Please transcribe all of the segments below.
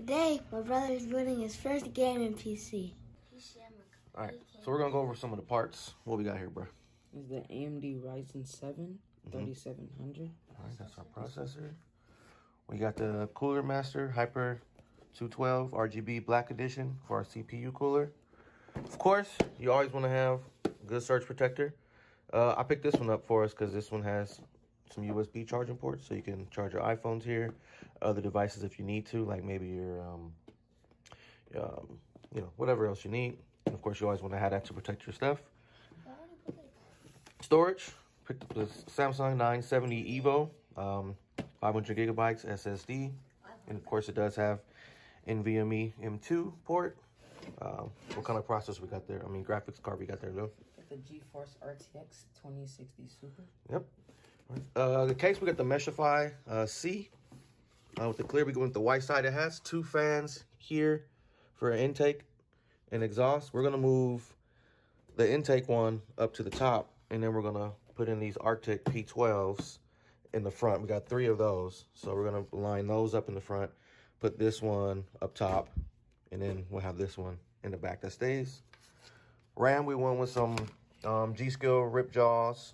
Today, my brother is winning his first gaming PC. Alright, so we're going to go over some of the parts. What we got here, bro? This is the AMD RYZEN 7 3700. Alright, that's our processor. We got the Cooler Master Hyper 212 RGB Black Edition for our CPU cooler. Of course, you always want to have a good surge protector. I picked this one up for us because this one has some USB charging ports, so you can charge your iPhones here, other devices if you need to, like maybe your, you know, whatever else you need. And of course, you always want to have that to protect your stuff. Storage, picked up the Samsung 970 EVO, 500 gigabytes SSD, and of course, it does have NVMe M2 port. What kind of processor we got there? I mean, graphics card we got there, Lou? The GeForce RTX 2060 Super. Yep. The case, we got the MESHIFY C. With the clear, we go with the white side. It has two fans here for an intake and exhaust. We're going to move the intake one up to the top, and then we're going to put in these Arctic P12s in the front. We got 3 of those, so we're going to line those up in the front, put this one up top, and then we'll have this one in the back that stays. RAM, we went with some G-Skill Rip Jaws,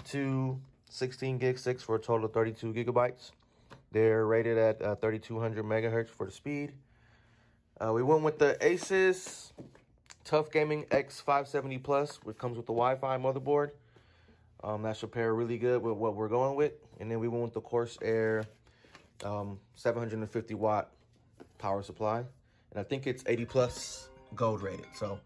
2 16 gig sticks for a total of 32 gigabytes. They're rated at 3200 megahertz for the speed. We went with the ASUS Tough Gaming X570 Plus, which comes with the Wi-Fi motherboard. That should pair really good with what we're going with. And then we went with the Corsair 750 watt power supply. And I think it's 80 plus gold rated. So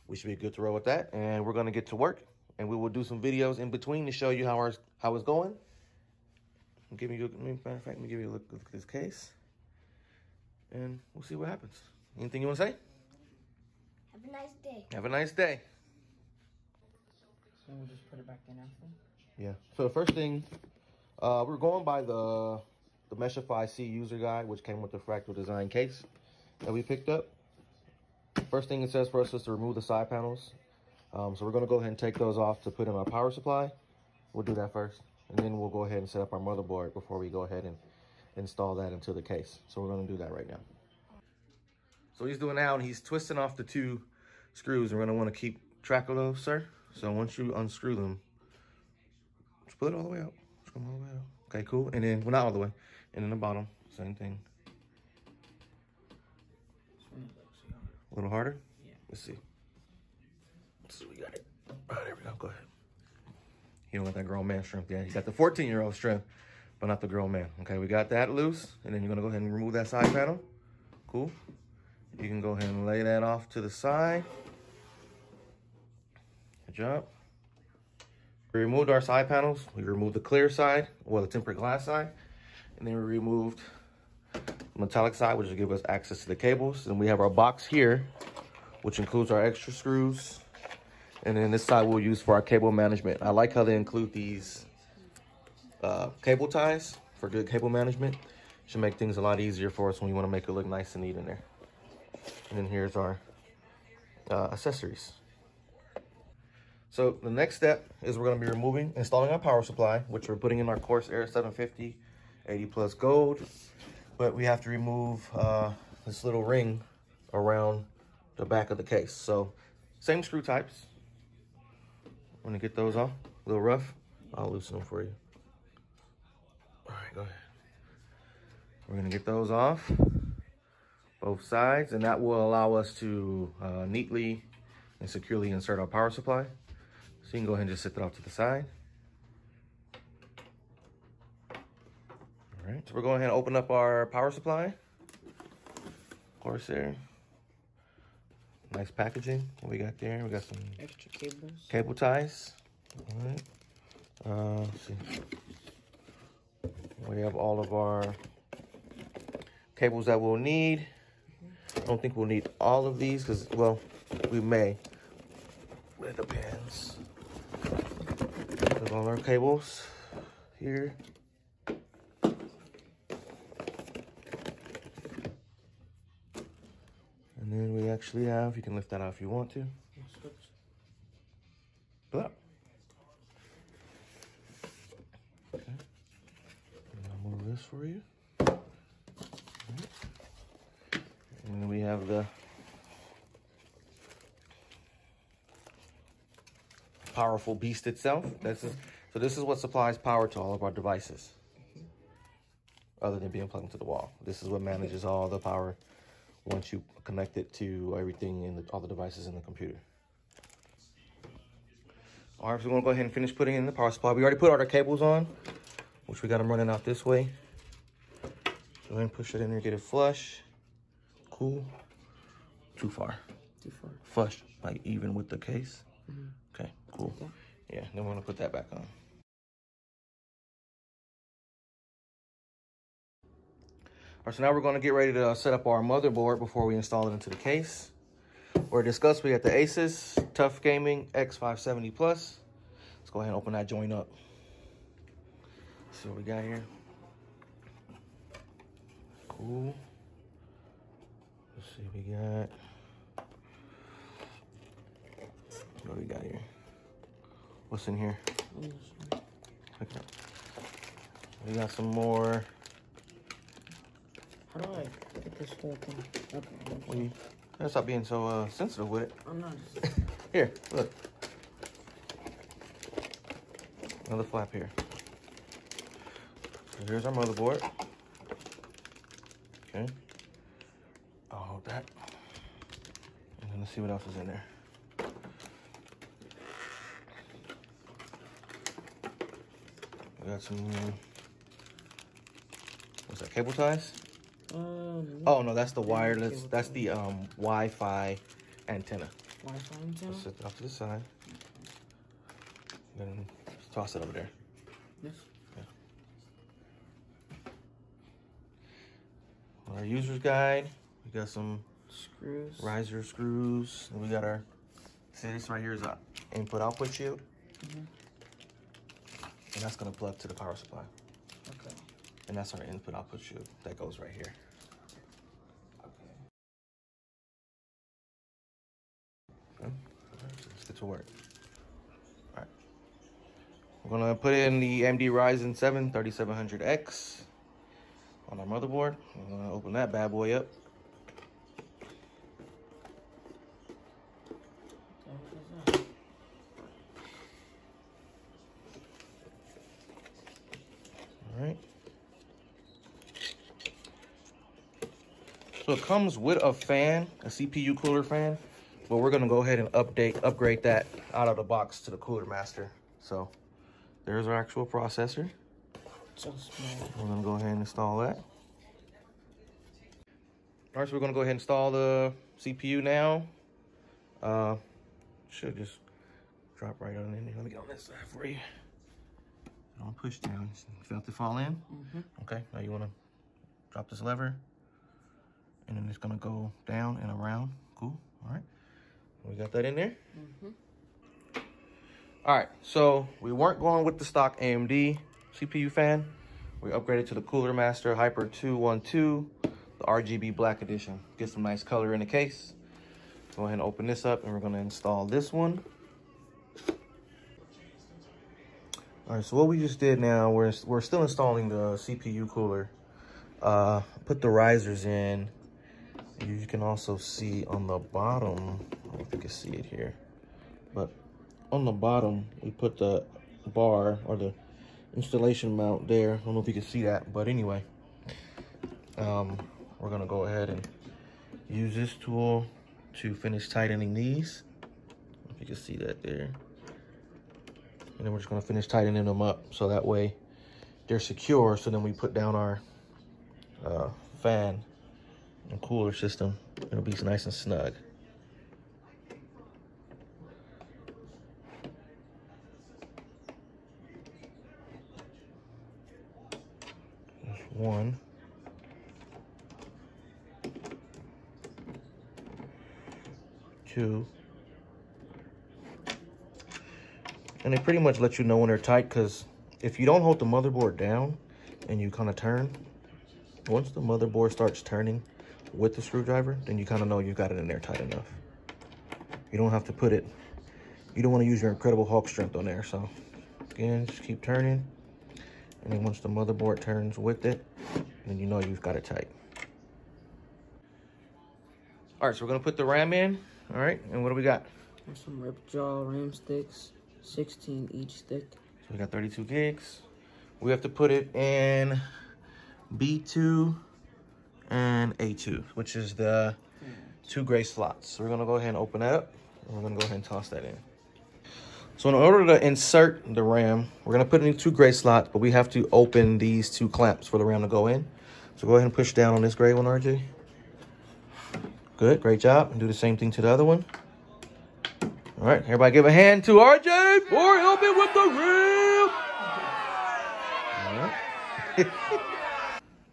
we should be good to roll with that. And we're going to get to work. And we will do some videos in between to show you how it's going. Matter of fact, let me give you a look at this case. And we'll see what happens. Anything you want to say? Have a nice day. Have a nice day. So we'll just put it back in after? Yeah. So the first thing, we're going by the MESHIFY C user guide, which came with the fractal design case that we picked up. First thing it says for us is to remove the side panels. So we're going to go ahead and take those off to put in our power supply. We'll do that first. And then we'll go ahead and set up our motherboard before we go ahead and install that into the case. So we're going to do that right now. So he's doing now, and he's twisting off the 2 screws. We're going to want to keep track of those, sir. So once you unscrew them, just pull it all the way out. Just come all the way out. Okay, cool. And then, well, not all the way. And then the bottom, same thing. A little harder? Yeah. Let's see. So we got it. All right, there we go. Go ahead. You don't got that grown man strength yet. You got the 14-year-old strength, but not the grown man. Okay, we got that loose. And then you're going to go ahead and remove that side panel. Cool. You can go ahead and lay that off to the side. Good job. We removed our side panels. We removed the clear side, well, the tempered glass side. And then we removed the metallic side, which will give us access to the cables. And we have our box here, which includes our extra screws. And then this side we'll use for our cable management. I like how they include these cable ties for good cable management. Should make things a lot easier for us when we want to make it look nice and neat in there. And then here's our accessories. So the next step is we're going to be installing our power supply, which we're putting in our Corsair 750 80 plus gold. But we have to remove this little ring around the back of the case. So same screw types. I'm gonna get those off. A little rough. I'll loosen them for you. All right, go ahead. We're gonna get those off, both sides, and that will allow us to neatly and securely insert our power supply. So you can go ahead and just set that off to the side. All right, so we're going ahead and open up our power supply. Corsair. Nice packaging. What we got there? We got some extra cables. Cable ties. All right. Let's see. We have all of our cables that we'll need. I don't think we'll need all of these because, well, we may. But it depends. There's all our cables here. And then we actually have, you can lift that out if you want to. Pull up. Okay. And I'll move this for you. Right. And then we have the powerful beast itself. So this is what supplies power to all of our devices, other than being plugged into the wall. This is what manages all the power once you connect it to everything in all the devices in the computer. All right, so we're gonna go ahead and finish putting in the power supply. We already put all our cables on, which we got them running out this way. Go ahead and push it in there, get it flush. Cool. Too far. Too far. Flush, like even with the case. Mm-hmm. Okay, cool. Okay. Yeah, then we're gonna put that back on. All right, so now we're gonna get ready to set up our motherboard before we install it into the case. We're discussed, we got the ASUS Tough Gaming X570 Plus. Let's go ahead and open that joint up. See what we got here. Cool. Let's see what we got. What do we got here? What's in here? Okay. We got some more. How do I get this whole thing? Okay. Gotta stop being so sensitive with it. I'm not just... Here, look. Another flap here. So here's our motherboard. Okay. I'll hold that. And then let's see what else is in there. We got some, what's that, cable ties? Oh no, that's the wireless, that's the Wi-Fi antenna. Wi-Fi antenna? Let's set that off to the side. Then just toss it over there. Yes. Yeah. Our user's guide. We got some screws. riser screws. And we got our, see this right here is our input output shield. And that's gonna plug to the power supply. Okay. And that's our input output shield. That goes right here. Okay. So let's get to work. All right. We're gonna put in the AMD RYZEN 7 3700X on our motherboard. We're gonna open that bad boy up. All right. So it comes with a fan, a CPU cooler fan, but we're gonna go ahead and upgrade that out of the box to the Cooler Master. So there's our actual processor. So small. We're gonna go ahead and install that. All right, so we're gonna go ahead and install the CPU now. Should just drop right on in there. Let me get on this side for you. Don't push down. You felt it fall in? Okay, now you wanna drop this lever, and then it's gonna go down and around. Cool, all right. We got that in there? All right, so we weren't going with the stock AMD CPU fan. We upgraded to the Cooler Master Hyper 212, the RGB Black Edition. Get some nice color in the case. Go ahead and open this up, and we're gonna install this one. All right, so what we just did now, we're still installing the CPU cooler. Put the risers in. You can also see on the bottom, I don't know if you can see it here, but on the bottom, we put the bar or the installation mount there. I don't know if you can see that, but anyway, we're gonna go ahead and use this tool to finish tightening these. If you can see that there. And then we're just gonna finish tightening them up so that way they're secure. So then we put down our fan and cooler system. It'll be nice and snug. There's one. Two. And they pretty much let you know when they're tight, because if you don't hold the motherboard down and you kind of turn, once the motherboard starts turning with the screwdriver, then you kind of know you've got it in there tight enough. You don't have to put it, you don't want to use your Incredible Hulk strength on there. So again, just keep turning. And then once the motherboard turns with it, then you know you've got it tight. All right, so we're gonna put the RAM in. All right, and what do we got? And some Ripjaw RAM sticks, 16 each stick. So we got 32 gigs. We have to put it in B2 and A2, which is the 2 gray slots. So we're gonna go ahead and open that up, and we're gonna go ahead and toss that in. So in order to insert the RAM, we're gonna put it in 2 gray slots, but we have to open these 2 clamps for the RAM to go in. So go ahead and push down on this gray one, RJ. Good, great job. And do the same thing to the other one. All right, everybody give a hand to RJ for helping with the RAM. All right.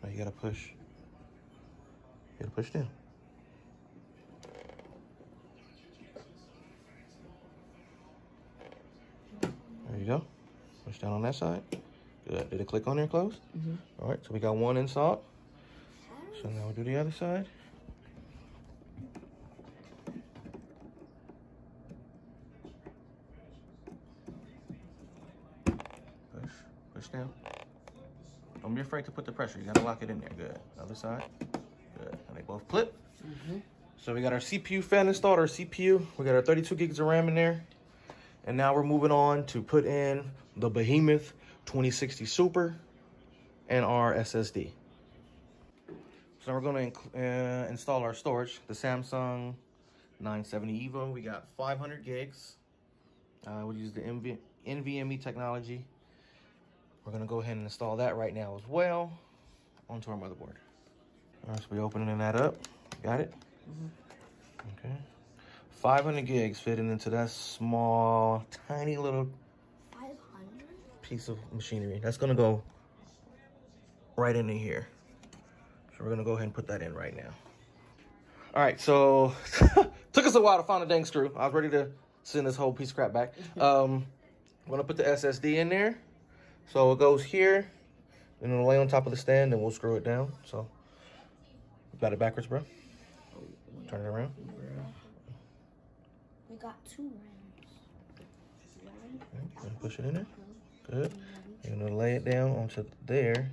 Now you gotta push. You gotta push down. There you go. Push down on that side. Good. Did it click on there close? Mm-hmm. All right, so we got one installed. So now we'll do the other side. Push down. Don't be afraid to put the pressure. You gotta lock it in there. Good. Other side. Good. And they both clip. Mm-hmm. So we got our CPU fan installed, our CPU. We got our 32 gigs of RAM in there. And now we're moving on to put in the Behemoth 2060 Super and our SSD. So we're gonna install our storage, the Samsung 970 EVO. We got 500 gigs. We'll use the NVMe technology. We're gonna go ahead and install that right now as well onto our motherboard. All right, so we're opening that up. Got it? Mm-hmm. Okay. 500 gigs fitting into that small, tiny little 500? piece of machinery. That's gonna go right into here. So we're gonna go ahead and put that in right now. All right, so took us a while to find a dang screw. I was ready to send this whole piece of crap back. I'm gonna put the SSD in there. So it goes here, and it'll lay on top of the stand, and we'll screw it down. So, got it backwards, bro? Turn it around. We got 2 rams. Okay, push it in there. Good. You're gonna lay it down onto there,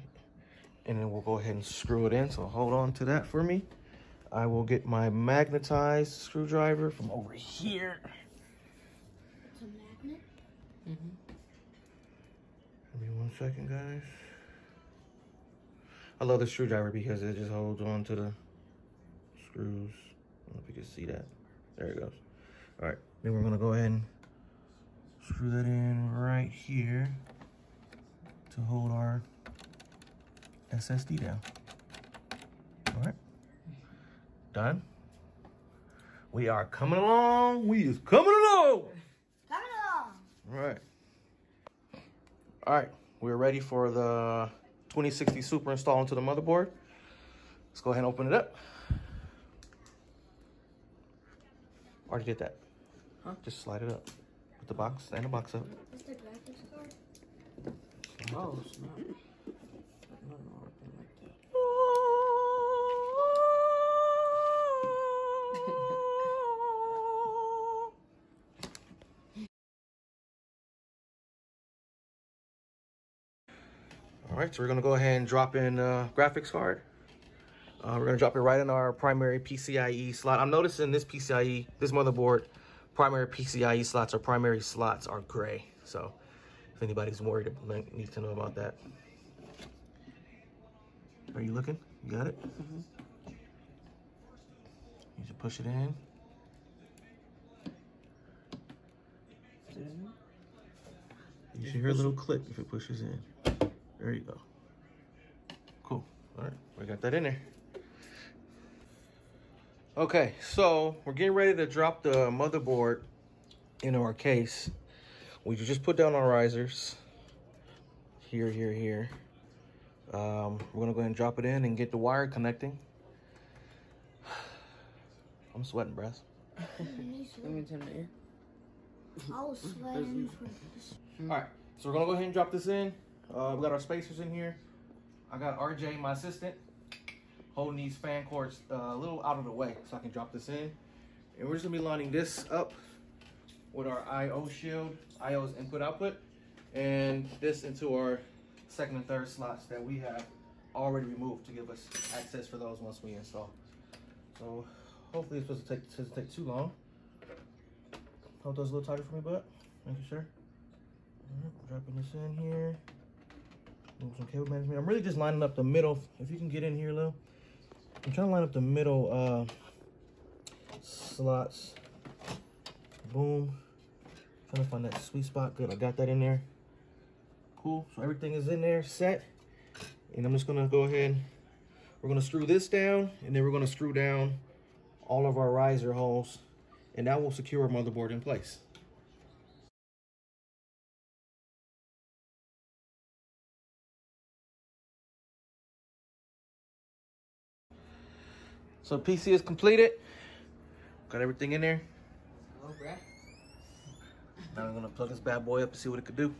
and then we'll go ahead and screw it in. So hold on to that for me. I will get my magnetized screwdriver from over here. It's a magnet? Mm-hmm. Give me 1 second, guys. I love the screwdriver because it just holds on to the screws. I don't know if you can see that. There it goes. All right, then we're gonna go ahead and screw that in right here to hold our SSD down. All right, done. We are coming along. We is coming along. Coming along. All right. All right, we're ready for the 2060 Super install into the motherboard. Let's go ahead and open it up. Already did that. Huh? Just slide it up. Put the box, stand the box up. What's the graphics card? Oh, snap. I don't know anything like that. All right, so we're gonna go ahead and drop in graphics card. We're gonna drop it right in our primary PCIe slot. I'm noticing this motherboard, primary PCIe slots or primary slots are gray. So if anybody's worried, needs to know about that. Are you looking? You got it? Mm-hmm. You should push it in. You should hear a little click if it pushes in. There you go. Cool. All right, we got that in there. Okay, so we're getting ready to drop the motherboard into our case. We just put down our risers. Here. We're gonna go ahead and drop it in and get the wire connecting. I'm sweating, Brass. Let me turn the air. I was sweating for this. All right, so we're gonna go ahead and drop this in. We got our spacers in here. I got RJ, my assistant, holding these fan cords a little out of the way so I can drop this in. And we're just gonna be lining this up with our I/O shield. I/O is input output, and this into our second and third slots that we have already removed to give us access for those once we install. So Hopefully it's supposed to take too long. Hold those a little tighter for me, bud. Making sure. All right, dropping this in here. Move some cable management. I'm really just lining up the middle. If you can get in here, Lil. I'm trying to line up the middle slots. Boom. Trying to find that sweet spot. Good, I got that in there. Cool, so everything is in there, set. And I'm just gonna go ahead, we're gonna screw this down, and then we're gonna screw down all of our riser holes, and that will secure our motherboard in place. So PC is completed. Got everything in there. Hello, Brad. Now I'm gonna plug this bad boy up and see what it could do.